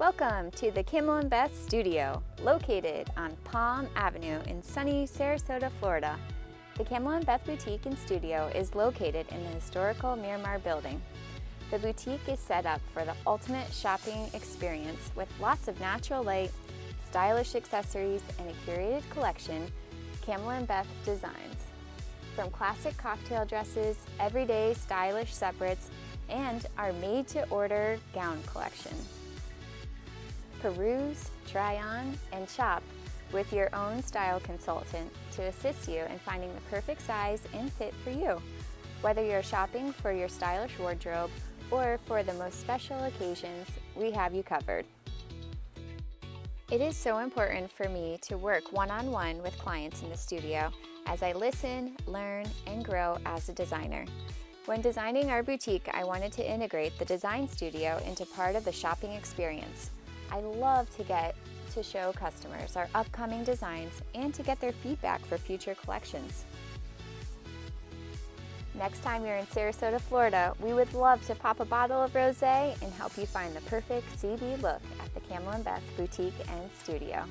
Welcome to the Camilyn Beth Studio, located on Palm Avenue in sunny Sarasota, Florida. The Camilyn Beth Boutique and Studio is located in the historical Miramar building. The boutique is set up for the ultimate shopping experience with lots of natural light, stylish accessories, and a curated collection of Camilyn Beth designs. From classic cocktail dresses, everyday stylish separates, and our made-to-order gown collection. Peruse, try on, and shop with your own style consultant to assist you in finding the perfect size and fit for you. Whether you're shopping for your stylish wardrobe or for the most special occasions, we have you covered. It is so important for me to work one-on-one with clients in the studio as I listen, learn, and grow as a designer. When designing our boutique, I wanted to integrate the design studio into part of the shopping experience. I love to get to show customers our upcoming designs and to get their feedback for future collections. Next time you're in Sarasota, Florida, we would love to pop a bottle of rosé and help you find the perfect CB look at the Camilyn Beth Boutique and Studio.